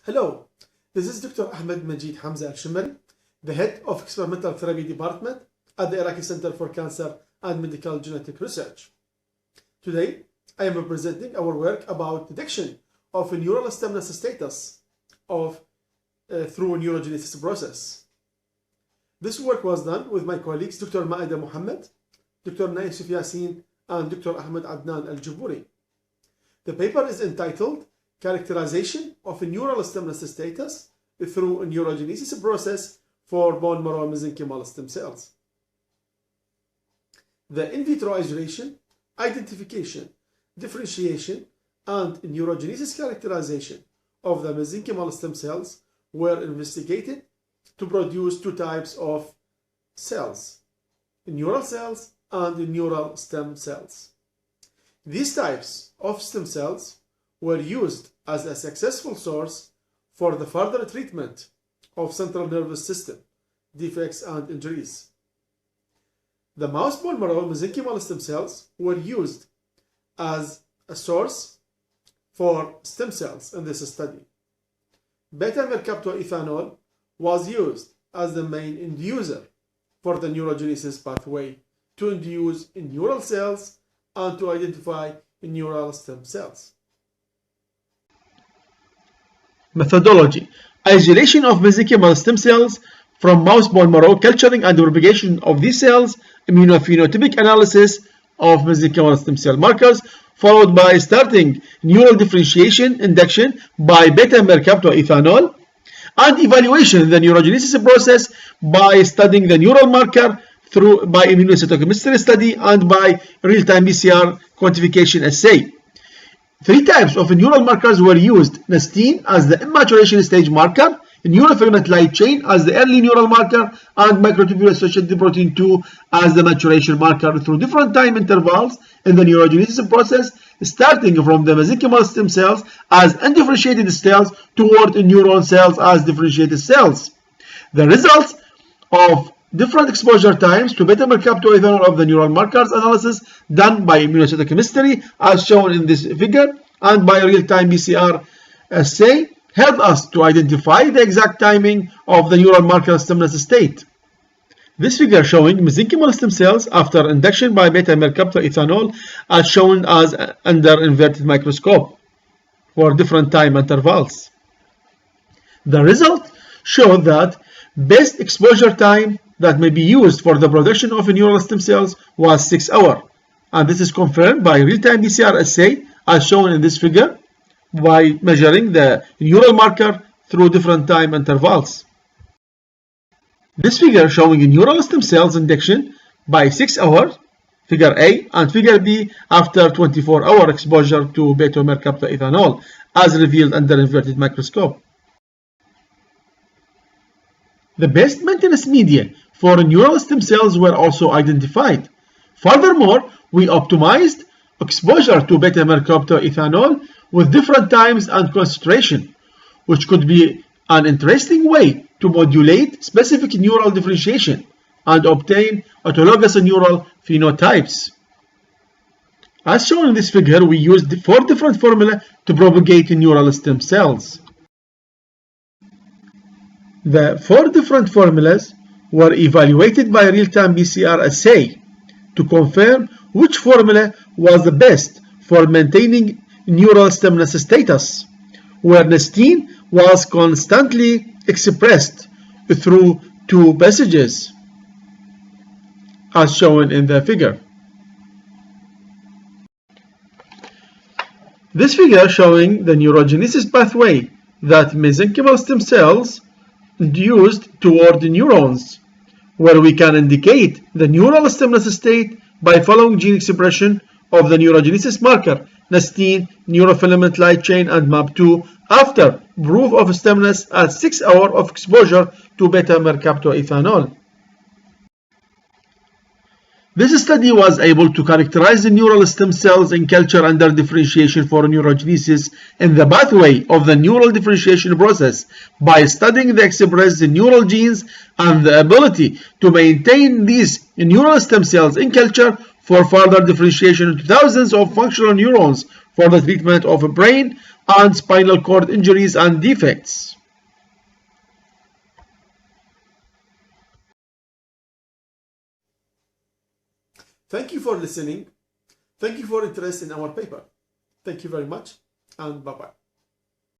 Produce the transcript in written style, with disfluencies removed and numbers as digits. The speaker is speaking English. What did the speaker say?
Hello, this is Dr. Ahmed Majid Hamza Al-Shimmari, the head of Experimental Therapy Department at the Iraqi Center for Cancer and Medical Genetic Research. Today, I am presenting our work about detection of a neural stemness status through a neurogenesis process. This work was done with my colleagues Dr. Mohammad, Dr. Naif Yasin, and Dr. Ahmed Adnan Al-Juburi. The paper is entitled Characterization of a neural stemness status through a neurogenesis process for bone marrow mesenchymal stem cells. The in vitro isolation, identification, differentiation, and neurogenesis characterization of the mesenchymal stem cells were investigated to produce two types of cells, neural cells and neural stem cells. These types of stem cells were used as a successful source for the further treatment of central nervous system defects and injuries. The mouse bone marrow mesenchymal stem cells were used as a source for stem cells in this study. Β-Mercaptoethanol was used as the main inducer for the neurogenesis pathway to induce in neural cells and to identify neural stem cells. Methodology: isolation of mesenchymal stem cells from mouse bone marrow, culturing and propagation of these cells, immunophenotypic analysis of mesenchymal stem cell markers, followed by starting neural differentiation induction by β-Mercaptoethanol, and evaluation of the neurogenesis process by studying the neural marker by immunocytochemistry study and by real-time PCR quantification assay. Three types of neural markers were used: nestin as the immaturation stage marker, neurofilament light chain as the early neural marker, and microtubule-associated protein 2 as the maturation marker through different time intervals in the neurogenesis process, starting from the mesenchymal stem cells as undifferentiated cells toward neuron cells as differentiated cells. The results of different exposure times to β-Mercaptoethanol of the neural markers analysis done by immunocytochemistry as shown in this figure and by real-time PCR assay helped us to identify the exact timing of the neural marker stemness state. This figure showing mesenchymal stem cells after induction by β-Mercaptoethanol as shown as under inverted microscope for different time intervals. The result showed that best exposure time that may be used for the production of neural stem cells was 6 hours, and this is confirmed by real-time PCR assay as shown in this figure by measuring the neural marker through different time intervals. This figure showing neural stem cells induction by 6 hours, figure A, and figure B after 24-hour exposure to β-Mercaptoethanol as revealed under inverted microscope. The best maintenance media for neural stem cells were also identified. Furthermore, we optimized exposure to β-Mercaptoethanol with different times and concentration, which could be an interesting way to modulate specific neural differentiation and obtain autologous neural phenotypes. As shown in this figure, we used 4 different formulae to propagate neural stem cells. The 4 different formulas were evaluated by real-time PCR assay to confirm which formula was the best for maintaining neural stemness status, where nestin was constantly expressed through 2 passages, as shown in the figure. This figure showing the neurogenesis pathway that mesenchymal stem cells induced toward the neurons, where we can indicate the neural stemness state by following gene expression of the neurogenesis marker, nestin, neurofilament light chain, and MAP2 after proof of stemness at 6 hours of exposure to β-Mercaptoethanol. This study was able to characterize the neural stem cells in culture under differentiation for neurogenesis in the pathway of the neural differentiation process by studying the expressed neural genes and the ability to maintain these neural stem cells in culture for further differentiation into thousands of functional neurons for the treatment of brain and spinal cord injuries and defects. Thank you for listening. Thank you for interest in our paper. Thank you very much, and bye-bye.